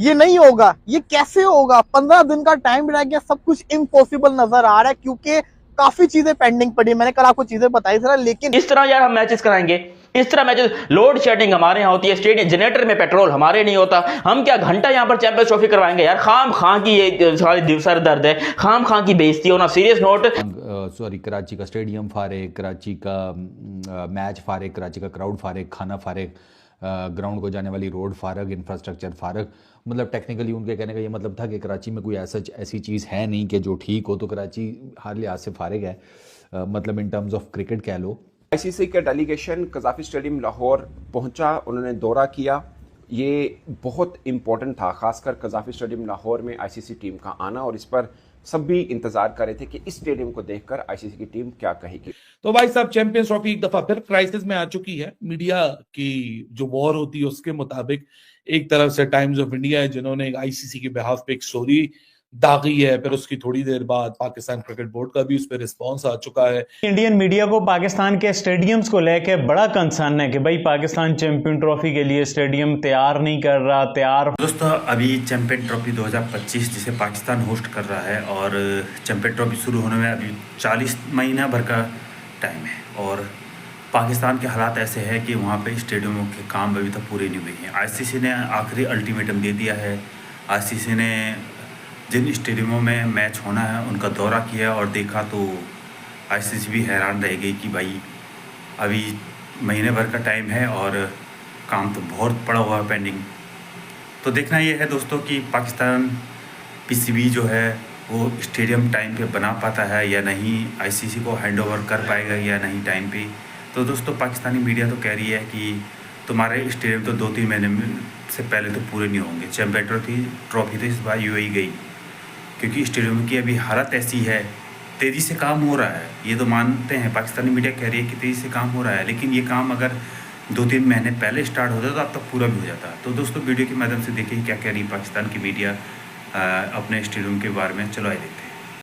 ये नहीं होगा, ये कैसे होगा? 15 दिन का टाइम रह गया, सब कुछ इम्पॉसिबल नजर आ रहा है क्योंकि काफी चीजें पेंडिंग पड़ी। मैंने कल आपको चीजें बताई थी, लेकिन इस तरह यार हम मैचेस कराएंगे, इस तरह मैचेस, लोड शेडिंग हमारे यहाँ होती है, स्टेडियम जनरेटर में पेट्रोल हमारे नहीं होता, हम क्या घंटा यहाँ पर चैंपियंस ट्रॉफी करवाएंगे यार? खाम खां की ये सारी सर दर्द है, खाम खां की बेइज्जती होना। सीरियस नोट, सॉरी, कराची का स्टेडियम फारेग, कराची का मैच फारेग, कराची का क्राउड फारेग, खाना फारेग, ग्राउंड को जाने वाली रोड फारग, इंफ्रास्ट्रक्चर फारग। मतलब टेक्निकली उनके कहने का ये मतलब था कि कराची में कोई ऐसी चीज़ है नहीं कि जो ठीक हो, तो कराची हर लिहाज से फारग है, मतलब इन टर्म्स ऑफ क्रिकेट कह लो। आईसीसी का डेलीगेशन कज़ाफ़ी स्टेडियम लाहौर पहुंचा, उन्होंने दौरा किया। ये बहुत इम्पोर्टेंट था, खासकर कज़ाफ़ी स्टेडियम लाहौर में आईसीसी टीम का आना, और इस पर सब भी इंतजार कर रहे थे कि इस स्टेडियम को देखकर आईसीसी की टीम क्या कहेगी। तो भाई साहब, चैंपियंस ट्रॉफी एक दफा फिर क्राइसिस में आ चुकी है। मीडिया की जो वॉर होती है उसके मुताबिक एक तरफ से टाइम्स ऑफ इंडिया है जिन्होंने आईसीसी के बिहाफ पे एक स्टोरी दागी है, फिर उसकी थोड़ी देर बाद पाकिस्तान क्रिकेट बोर्ड का भी उस पर रिस्पॉन्स आ चुका है। इंडियन मीडिया को पाकिस्तान के स्टेडियम्स को लेके बड़ा कंसर्न है कि भाई पाकिस्तान चैंपियन ट्रॉफी के लिए स्टेडियम तैयार नहीं कर रहा। दोस्तों, अभी चैंपियन ट्रॉफी 2025 जिसे पाकिस्तान होस्ट कर रहा है, और चैंपियन ट्रॉफी शुरू होने में अभी 40 महीना भर का टाइम है, और पाकिस्तान के हालात ऐसे हैं कि वहाँ पे स्टेडियमों के काम अभी तक पूरे नहीं हुए हैं। आईसीसी ने आखिरी अल्टीमेटम दे दिया है। आईसीसी ने जिन स्टेडियमों में मैच होना है उनका दौरा किया और देखा, तो आईसीसी भी हैरान रह गई कि भाई अभी महीने भर का टाइम है और काम तो बहुत पड़ा हुआ है पेंडिंग। तो देखना ये है दोस्तों कि पाकिस्तान पीसीबी जो है वो स्टेडियम टाइम पे बना पाता है या नहीं, आईसीसी को हैंडओवर कर पाएगा या नहीं टाइम पे। तो दोस्तों, पाकिस्तानी मीडिया तो कह रही है कि तुम्हारे स्टेडियम तो 2-3 महीने से पहले तो पूरे नहीं होंगे। चैंपियन ट्रॉफी तो इस बार यूएई गई क्योंकि स्टेडियम की अभी हालत ऐसी है। तेज़ी से काम हो रहा है, ये तो मानते हैं, पाकिस्तानी मीडिया कह रही है कि तेज़ी से काम हो रहा है, लेकिन ये काम अगर 2-3 महीने पहले स्टार्ट होता तो अब तक पूरा भी हो जाता। तो दोस्तों, वीडियो के माध्यम से देखिए क्या कह रही है पाकिस्तान की मीडिया अपने स्टेडियम के बारे में। चलो आइए देखते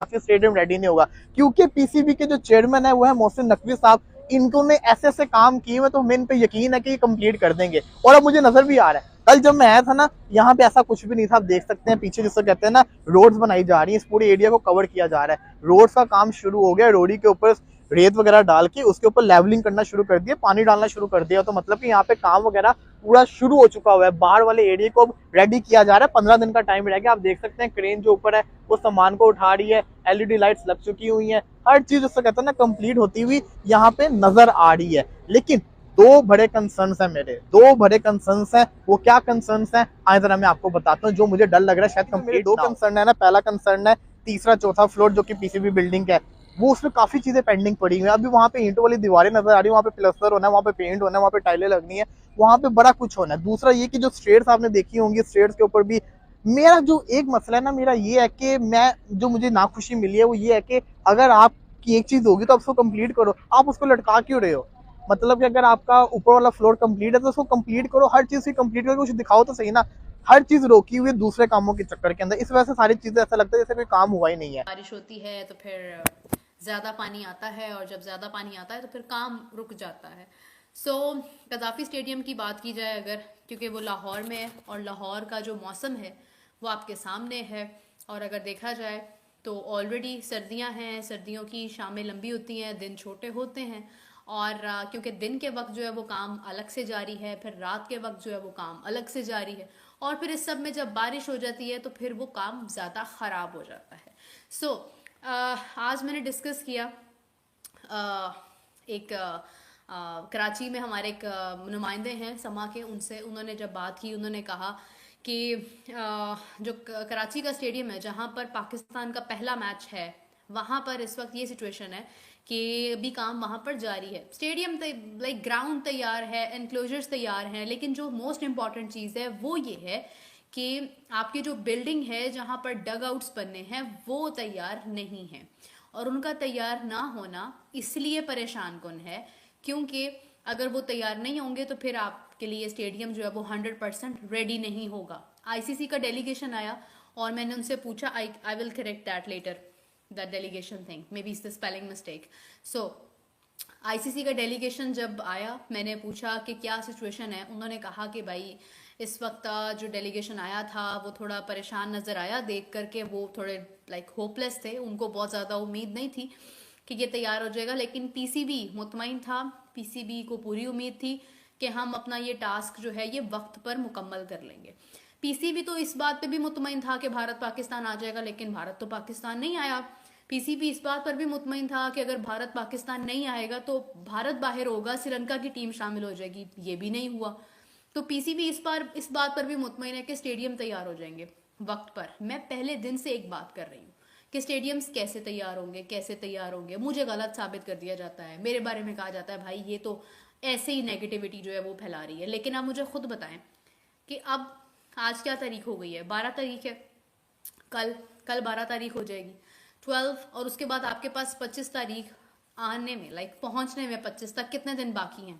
हैं। स्टेडियम रेडी नहीं होगा क्योंकि पीसीबी के जो चेयरमैन है वो है मोहसिन नकवी साहब। इन्होंने ऐसे ऐसे काम किए हुए, तो हमें इन पे यकीन है कि ये कंप्लीट कर देंगे। और अब मुझे नजर भी आ रहा है, कल जब मैं आया था ना, यहाँ पे ऐसा कुछ भी नहीं था। आप देख सकते हैं पीछे जिसको कहते हैं ना, रोड्स बनाई जा रही है, इस पूरे एरिया को कवर किया जा रहा है। रोड्स का काम शुरू हो गया, रोडी के ऊपर रेत वगैरह डाल के उसके ऊपर लेवलिंग करना शुरू कर दिया, पानी डालना शुरू कर दिया। तो मतलब कि यहाँ पे काम वगैरह पूरा शुरू हो चुका हुआ है। बाहर वाले एरिया को रेडी किया जा रहा है। 15 दिन का टाइम रह गया। आप देख सकते हैं क्रेन जो ऊपर है वो सामान को उठा रही है, एलईडी लाइट्स लग चुकी हुई हैं, हर चीज उससे कहते हैं ना कंप्लीट होती हुई यहाँ पे नजर आ रही है। लेकिन दो बड़े कंसर्न्स हैं मेरे, दो बड़े कंसर्न्स हैं। वो क्या कंसर्न्स हैं आए जरा मैं आपको बताता हूँ, जो मुझे डर लग रहा है शायद कंप्लीट। दो कंसर्न है ना, पहला कंसर्न है तीसरा चौथा फ्लोर जो कि पीसीबी बिल्डिंग है, वो उसमें काफी चीजें पेंडिंग पड़ी हुई है। अभी वहाँ पे ईंटों वाली दीवारें नजर आ रही है, वहाँ पे प्लास्टर होना है, वहाँ पे पेंट होना है, वहाँ पे टाइलें लगनी है, वहाँ पे बड़ा कुछ होना है। दूसरा ये कि जो स्टेयर्स आपने देखी होंगी, स्टेयर्स के ऊपर भी मेरा जो एक मसला है ना, मेरा ये है कि मैं जो मुझे नाखुशी मिली है वो ये है कि अगर आपकी एक चीज होगी तो आप उसको कंप्लीट करो, आप उसको लटका क्यों रहे हो? मतलब कि अगर आपका ऊपर वाला फ्लोर कंप्लीट है तो उसको कंप्लीट करो, हर चीज की कंप्लीट करके कुछ दिखाओ तो सही ना। हर चीज रोकी हुई है दूसरे कामों के चक्कर के अंदर, इस वजह से सारी चीजें ऐसा लगता है जैसे कोई काम हुआ ही नहीं है। बारिश होती है तो फिर ज़्यादा पानी आता है, और जब ज़्यादा पानी आता है तो फिर काम रुक जाता है। कज़ाफ़ी स्टेडियम की बात की जाए अगर, क्योंकि वो लाहौर में है और लाहौर का जो मौसम है वो आपके सामने है, और अगर देखा जाए तो ऑलरेडी सर्दियां हैं, सर्दियों की शामें लंबी होती हैं, दिन छोटे होते हैं, और क्योंकि दिन के वक्त जो है वो काम अलग से जारी है, फिर रात के वक्त जो है वो काम अलग से जारी है, और फिर इस सब में जब बारिश हो जाती है तो फिर वो काम ज़्यादा ख़राब हो जाता है। आज मैंने डिस्कस किया एक कराची में हमारे एक नुमाइंदे हैं समा के, उनसे उन्होंने जब बात की, उन्होंने कहा कि जो कराची का स्टेडियम है जहाँ पर पाकिस्तान का पहला मैच है, वहाँ पर इस वक्त ये सिचुएशन है कि अभी काम वहाँ पर जारी है। स्टेडियम लाइक ग्राउंड तैयार है, एनक्लोजर्स तैयार हैं, लेकिन जो मोस्ट इम्पॉर्टेंट चीज़ है वो ये है कि आपकी जो बिल्डिंग है जहाँ पर डग आउट्स बनने हैं वो तैयार नहीं है, और उनका तैयार ना होना इसलिए परेशान कुन है क्योंकि अगर वो तैयार नहीं होंगे तो फिर आपके लिए स्टेडियम जो है वो 100% रेडी नहीं होगा। आईसीसी का डेलीगेशन आया और मैंने उनसे पूछा, I will correct that letter, that delegation thing, maybe is the spelling mistake. ICC का डेलीगेशन जब आया, मैंने पूछा कि क्या सिचुएशन है, उन्होंने कहा कि भाई इस वक्त जो डेलीगेशन आया था वो थोड़ा परेशान नज़र आया, देख करके वो थोड़े लाइक होपलेस थे, उनको बहुत ज़्यादा उम्मीद नहीं थी कि ये तैयार हो जाएगा। लेकिन पीसीबी मुतमईन था, पीसीबी को पूरी उम्मीद थी कि हम अपना ये टास्क जो है ये वक्त पर मुकम्मल कर लेंगे। पीसीबी तो इस बात पे भी मुतमईन था कि भारत पाकिस्तान आ जाएगा, लेकिन भारत तो पाकिस्तान नहीं आया। पीसीबी इस बात पर भी मुतमईन था कि अगर भारत पाकिस्तान नहीं आएगा तो भारत बाहर होगा, श्रीलंका की टीम शामिल हो जाएगी, ये भी नहीं हुआ। तो पीसीबी इस बात पर भी मुतमईन है कि स्टेडियम तैयार हो जाएंगे वक्त पर। मैं पहले दिन से एक बात कर रही हूँ कि स्टेडियम्स कैसे तैयार होंगे, कैसे तैयार होंगे। मुझे गलत साबित कर दिया जाता है, मेरे बारे में कहा जाता है भाई ये तो ऐसे ही नेगेटिविटी जो है वो फैला रही है। लेकिन आप मुझे खुद बताएं कि अब आज क्या तारीख हो गई है, 12 तारीख है, कल 12 तारीख हो जाएगी, 12, और उसके बाद आपके पास 25 तारीख आने में लाइक पहुंचने में 25 तक कितने दिन बाकी हैं।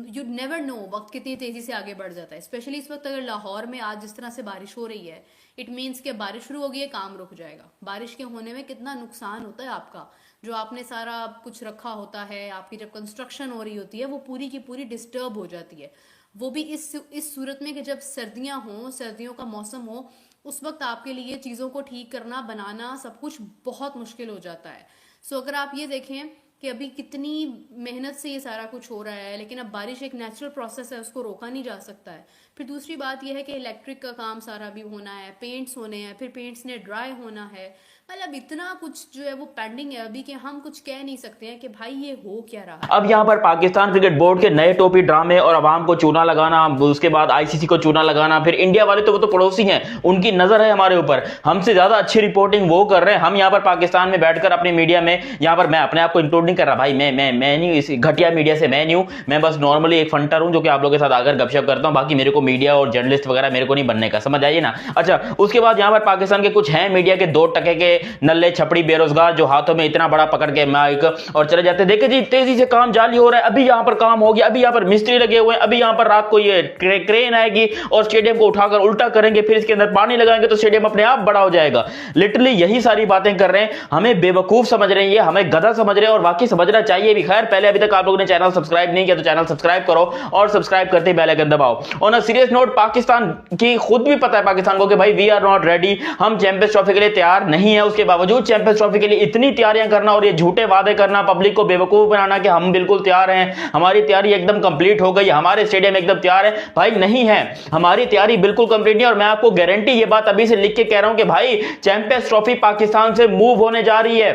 यू नेवर नो वक्त कितनी तेजी से आगे बढ़ जाता है। स्पेशली इस वक्त अगर लाहौर में आज जिस तरह से बारिश हो रही है, इट मीन्स कि बारिश शुरू हो गई है, काम रुक जाएगा। बारिश के होने में कितना नुकसान होता है आपका, जो आपने सारा कुछ रखा होता है, आपकी जब कंस्ट्रक्शन हो रही होती है वो पूरी की पूरी डिस्टर्ब हो जाती है। वो भी इस सूरत में कि जब सर्दियां हों, सर्दियों का मौसम हो, उस वक्त आपके लिए चीज़ों को ठीक करना, बनाना, सब कुछ बहुत मुश्किल हो जाता है। सो अगर आप ये देखें कि अभी कितनी मेहनत से ये सारा कुछ हो रहा है, लेकिन अब बारिश एक नेचुरल प्रोसेस है, उसको रोका नहीं जा सकता है। फिर दूसरी बात यह है कि इलेक्ट्रिक का काम सारा भी होना है, पेंट्स होने हैं, फिर पेंट्स ने ड्राई होना है, मतलब इतना कुछ जो है वो पेंडिंग है अभी कि हम कुछ कह नहीं सकते हैं कि भाई ये हो क्या रहा है। अब यहाँ पर पाकिस्तान क्रिकेट बोर्ड के नए टोपी ड्रामे और अवाम को चूना लगाना, उसके बाद आईसीसी को चूना लगाना, फिर इंडिया वाले तो वो तो पड़ोसी हैं, उनकी नजर है हमारे ऊपर, हमसे ज्यादा अच्छी रिपोर्टिंग वो कर रहे हैं। हम यहाँ पर पाकिस्तान में बैठकर अपनी मीडिया में, यहाँ पर मैं अपने आप को इंक्लूड नहीं कर रहा भाई, मैं नहीं, इस घटिया मीडिया से मैं नहीं हूँ, मैं बस नॉर्मली एक फंटर हूँ जो कि आप लोगों के साथ आकर गपशप करता हूँ। बाकी मेरे को मीडिया और जर्नलिस्ट वगैरह मेरे को नहीं बनने का, समझ आइए ना। अच्छा, उसके बाद यहाँ पर पाकिस्तान के कुछ हैं मीडिया के 2 टके के नल्ले छपड़ी बेरोजगार जो हाथों में इतना बड़ा पकड़ के माइक और चले जाते, देखे जी तेजी से काम जारी हो रहा है, अभी यहाँ पर काम हो गया, अभी यहाँ पर मिस्त्री लगे हुए हैं, अभी यहाँ पर रात को ये क्रेन आएगी और स्टेडियम को उठाकर उल्टा करेंगे, फिर इसके अंदर पानी लगाएंगे तो स्टेडियम अपने आप बड़ा हो जाएगा। लिटरली यही सारी बातें कर रहे हैं, हमें बेवकूफ समझ रहे हैं, हमें गधा समझ रहे हैं, और बाकी समझना चाहिए भी। खैर, पहले अभी तक आप लोगों ने चैनल सब्सक्राइब नहीं किया तो चैनल सब्सक्राइब करो और सब्सक्राइब करते बेल आइकन दबाओ। On a serious note, Pakistan की खुद भी पता है पाकिस्तान को कि भाई वी आर नॉट रेडी, हम चैंपियंस ट्रॉफी के लिए तैयार नहीं है। उसके बावजूद चैंपियंस ट्रॉफी के लिए इतनी तैयारियां करना और ये झूठे वादे करना, पब्लिक को बेवकूफ बनाना कि हम बिल्कुल तैयार हैं, हमारी तैयारी एकदम कंप्लीट हो गई, हमारे स्टेडियम एकदम तैयार है, भाई नहीं है, हमारी तैयारी बिल्कुल कंप्लीट नहीं। और मैं आपको गारंटी ये बात अभी से लिख के कह रहा हूं कि भाई चैंपियंस ट्रॉफी पाकिस्तान से मूव होने जा रही है,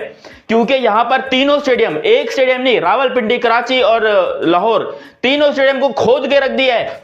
क्योंकि यहां पर तीनों स्टेडियम, एक स्टेडियम नहीं, रावलपिंडी, कराची और लाहौर, तीनों स्टेडियम को खोद के रख दिया है।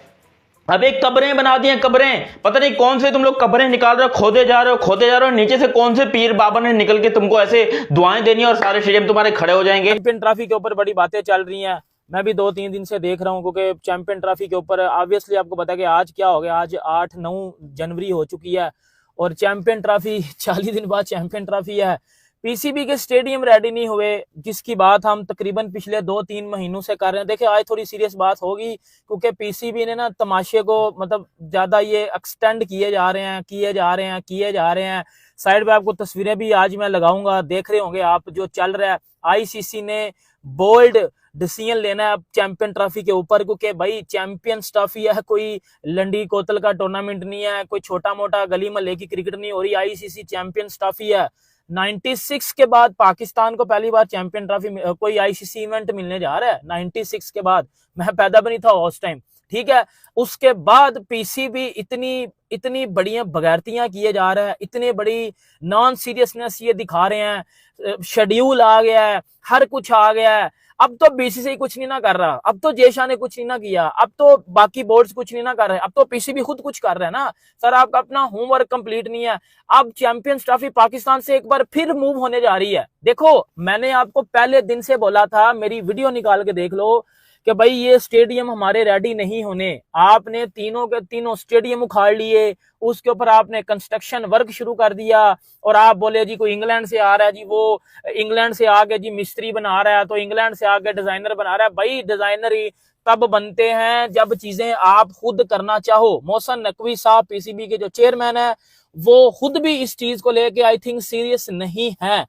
अब एक कब्रें बना दी हैं, कब्रें, पता नहीं कौन से तुम लोग कब्रें निकाल रहे हो, खोदे जा रहे हो, नीचे से कौन से पीर बाबा ने निकल के तुमको ऐसे दुआएं देनी और सारे स्टेडियम तुम्हारे खड़े हो जाएंगे। चैंपियन ट्रॉफी के ऊपर बड़ी बातें चल रही हैं, मैं भी 2-3 दिन से देख रहा हूं, क्योंकि चैंपियन ट्रॉफी के ऊपर ऑब्वियसली आपको पता है कि आज क्या हो गया, आज 8-9 जनवरी हो चुकी है और चैंपियन ट्रॉफी 40 दिन बाद चैंपियन ट्रॉफी है। पीसीबी के स्टेडियम रेडी नहीं हुए, जिसकी बात हम तकरीबन पिछले 2-3 महीनों से कर रहे हैं। देखिए, आज थोड़ी सीरियस बात होगी, क्योंकि पीसीबी ने ना तमाशे को मतलब ज्यादा ये एक्सटेंड किए जा रहे हैं। साइड पे आपको तस्वीरें भी आज मैं लगाऊंगा, देख रहे होंगे आप जो चल रहा है। आईसीसी ने बोल्ड डिसीजन लेना है अब चैंपियन ट्रॉफी के ऊपर, क्योंकि भाई चैंपियंस ट्रॉफी है, कोई लंडी कोतल का टूर्नामेंट नहीं है, कोई छोटा मोटा गली महल्ले की क्रिकेट नहीं हो रही। आईसीसी चैंपियंस ट्रॉफी है। 96 के बाद पाकिस्तान को पहली बार चैंपियन ट्रॉफी कोई आईसीसी इवेंट मिलने जा रहा है। 96 के बाद, मैं पैदा भी नहीं था उस टाइम, ठीक है। उसके बाद पीसीबी इतनी बढ़िया बगैरतियां किए जा रहा है, इतनी बड़ी नॉन सीरियसनेस ये दिखा रहे हैं, शेड्यूल आ गया है, हर कुछ आ गया है। अब तो बीसीसीआई कुछ नहीं ना कर रहा, अब तो जेशा ने कुछ नहीं ना किया, अब तो बाकी बोर्ड्स कुछ नहीं ना कर रहे, अब तो पीसीबी खुद कुछ कर रहे हैं ना। सर, आपका अपना होमवर्क कंप्लीट नहीं है। अब चैंपियंस ट्रॉफी पाकिस्तान से एक बार फिर मूव होने जा रही है। देखो, मैंने आपको पहले दिन से बोला था, मेरी वीडियो निकाल के देख लो कि भाई ये स्टेडियम हमारे रेडी नहीं होने। आपने तीनों के तीनों स्टेडियम उखाड़ लिए, उसके ऊपर आपने कंस्ट्रक्शन वर्क शुरू कर दिया और आप बोले जी कोई इंग्लैंड से आ रहा है, जी वो इंग्लैंड से आके जी मिस्त्री बना रहा है, तो इंग्लैंड से आके डिजाइनर बना रहा है। भाई डिजाइनर ही तब बनते हैं जब चीजें आप खुद करना चाहो। मोहसिन नकवी साहब पीसीबी के जो चेयरमैन है, वो खुद भी इस चीज को लेके आई थिंक सीरियस नहीं है,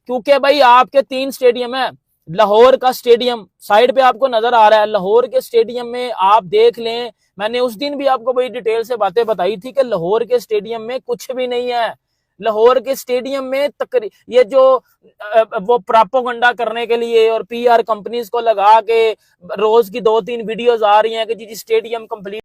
क्योंकि भाई आपके 3 स्टेडियम है। लाहौर का स्टेडियम साइड पे आपको नजर आ रहा है, लाहौर के स्टेडियम में आप देख लें मैंने उस दिन भी आपको बड़ी डिटेल से बातें बताई थी कि लाहौर के स्टेडियम में कुछ भी नहीं है। लाहौर के स्टेडियम में ये जो वो प्रोपेगेंडा करने के लिए और पीआर कंपनीज को लगा के रोज की 2-3 वीडियोस आ रही हैं कि जी स्टेडियम कंप्लीट